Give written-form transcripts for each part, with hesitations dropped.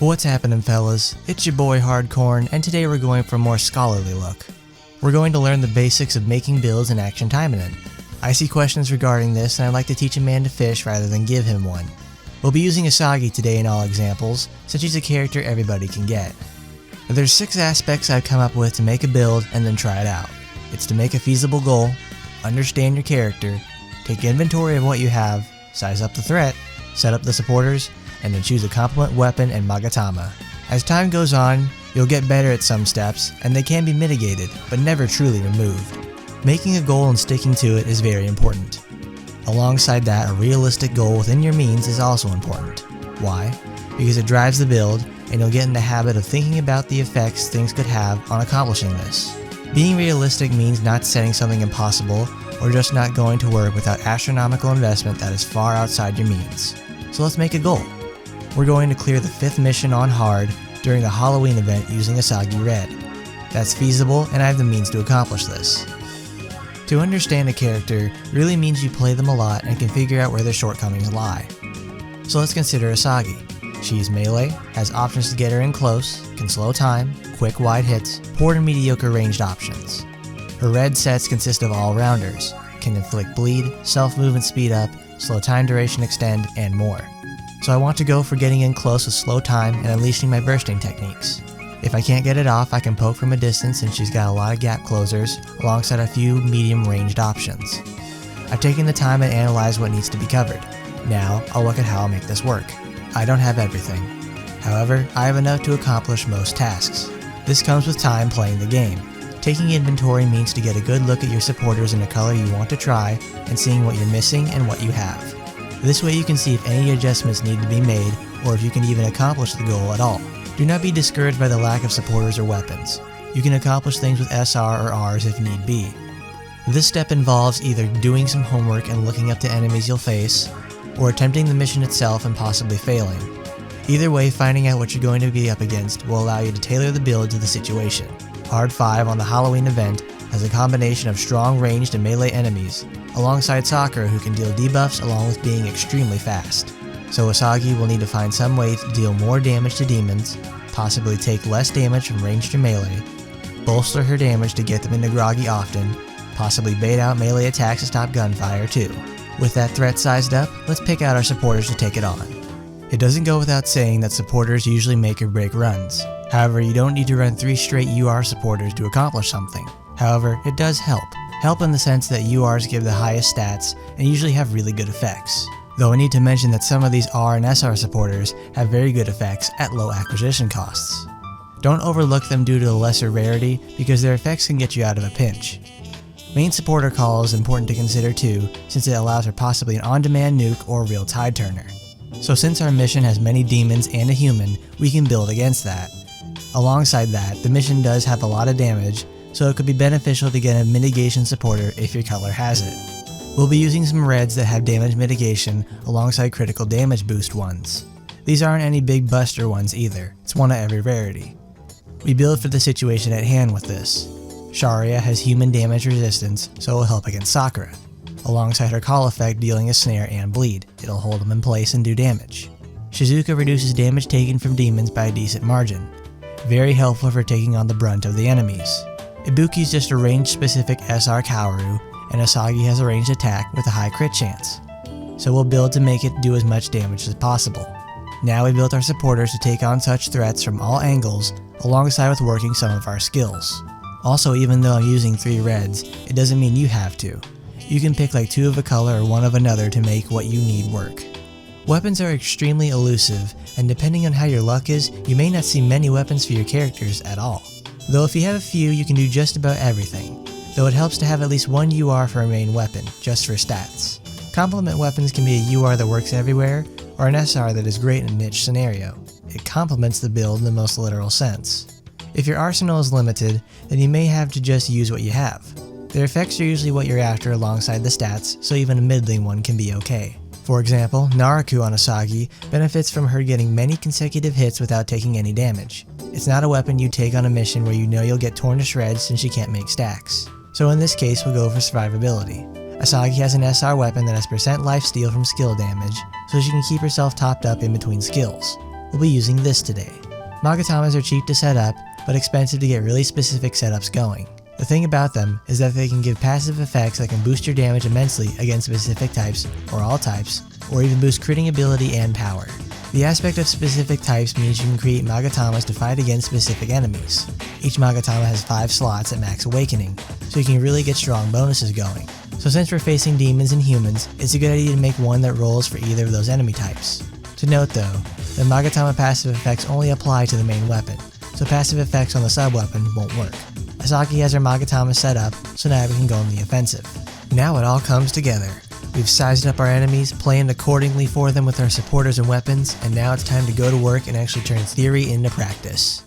What's happening, fellas? It's your boy Hardcorn, and today we're going for a more scholarly look. We're going to learn the basics of making builds in Action Taimanin. I see questions regarding this, and I'd like to teach a man to fish rather than give him one. We'll be using Asagi today in all examples, since she's a character everybody can get. There's 6 aspects I've come up with to make a build and then try it out. It's to make a feasible goal, understand your character, take inventory of what you have, size up the threat, set up the supporters, and then choose a complement weapon and Magatama. As time goes on, you'll get better at some steps, and they can be mitigated, but never truly removed. Making a goal and sticking to it is very important. Alongside that, a realistic goal within your means is also important. Why? Because it drives the build, and you'll get in the habit of thinking about the effects things could have on accomplishing this. Being realistic means not setting something impossible, or just not going to work without astronomical investment that is far outside your means. So let's make a goal. We're going to clear the 5th mission on hard during a Halloween event using Asagi Red. That's feasible, and I have the means to accomplish this. To understand a character really means you play them a lot and can figure out where their shortcomings lie. So let's consider Asagi. She's melee, has options to get her in close, can slow time, quick wide hits, poor to mediocre ranged options. Her red sets consist of all-rounders, can inflict bleed, self-movement speed up, slow time duration extend, and more. So I want to go for getting in close with slow time and unleashing my bursting techniques. If I can't get it off, I can poke from a distance, and she's got a lot of gap closers alongside a few medium ranged options. I've taken the time and analyzed what needs to be covered. Now I'll look at how I'll make this work. I don't have everything. However, I have enough to accomplish most tasks. This comes with time playing the game. Taking inventory means to get a good look at your supporters in a color you want to try and seeing what you're missing and what you have. This way you can see if any adjustments need to be made, or if you can even accomplish the goal at all. Do not be discouraged by the lack of supporters or weapons. You can accomplish things with SR or Rs if need be. This step involves either doing some homework and looking up to enemies you'll face, or attempting the mission itself and possibly failing. Either way, finding out what you're going to be up against will allow you to tailor the build to the situation. Hard 5 on the Halloween event has a combination of strong ranged and melee enemies, alongside Sakura, who can deal debuffs along with being extremely fast. So Asagi will need to find some way to deal more damage to demons, possibly take less damage from ranged or melee, bolster her damage to get them into groggy often, possibly bait out melee attacks to stop gunfire too. With that threat sized up, let's pick out our supporters to take it on. It doesn't go without saying that supporters usually make or break runs. However, you don't need to run 3 straight UR supporters to accomplish something. However, it does help. Help in the sense that URs give the highest stats and usually have really good effects. Though I need to mention that some of these R and SR supporters have very good effects at low acquisition costs. Don't overlook them due to a lesser rarity, because their effects can get you out of a pinch. Main supporter call is important to consider too, since it allows for possibly an on-demand nuke or real tide turner. So since our mission has many demons and a human, we can build against that. Alongside that, the mission does have a lot of damage, so it could be beneficial to get a mitigation supporter if your color has it. We'll be using some reds that have damage mitigation alongside critical damage boost ones. These aren't any big buster ones either, it's one of every rarity. We build for the situation at hand with this. Sharia has human damage resistance, so it will help against Sakura. Alongside her call effect dealing a snare and bleed, it'll hold them in place and do damage. Shizuka reduces damage taken from demons by a decent margin. Very helpful for taking on the brunt of the enemies. Ibuki's just a range-specific SR Kaoru, and Asagi has a ranged attack with a high crit chance. So we'll build to make it do as much damage as possible. Now we built our supporters to take on such threats from all angles, alongside with working some of our skills. Also, even though I'm using 3 reds, it doesn't mean you have to. You can pick like 2 of a color or 1 of another to make what you need work. Weapons are extremely elusive, and depending on how your luck is, you may not see many weapons for your characters at all. Though if you have a few, you can do just about everything. Though it helps to have at least 1 UR for a main weapon, just for stats. Complement weapons can be a UR that works everywhere, or an SR that is great in a niche scenario. It complements the build in the most literal sense. If your arsenal is limited, then you may have to just use what you have. Their effects are usually what you're after alongside the stats, so even a middling one can be okay. For example, Naraku on Asagi benefits from her getting many consecutive hits without taking any damage. It's not a weapon you take on a mission where you know you'll get torn to shreds since she can't make stacks. So in this case, we'll go for survivability. Asagi has an SR weapon that has % lifesteal from skill damage, so she can keep herself topped up in between skills. we'll be using this today. Magatamas are cheap to set up, but expensive to get really specific setups going. The thing about them is that they can give passive effects that can boost your damage immensely against specific types, or all types, or even boost critting ability and power. The aspect of specific types means you can create Magatamas to fight against specific enemies. Each Magatama has 5 slots at max awakening, so you can really get strong bonuses going. So since we're facing demons and humans, it's a good idea to make one that rolls for either of those enemy types. To note though, the Magatama passive effects only apply to the main weapon, so passive effects on the sub-weapon won't work. Asaki has her Magatama set up, so now we can go on the offensive. Now it all comes together. We've sized up our enemies, planned accordingly for them with our supporters and weapons, and now it's time to go to work and actually turn theory into practice.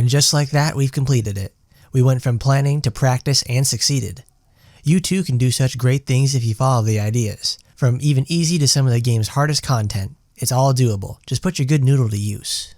And just like that, we've completed it. We went from planning to practice and succeeded. You too can do such great things if you follow the ideas. From even easy to some of the game's hardest content, it's all doable. Just put your good noodle to use.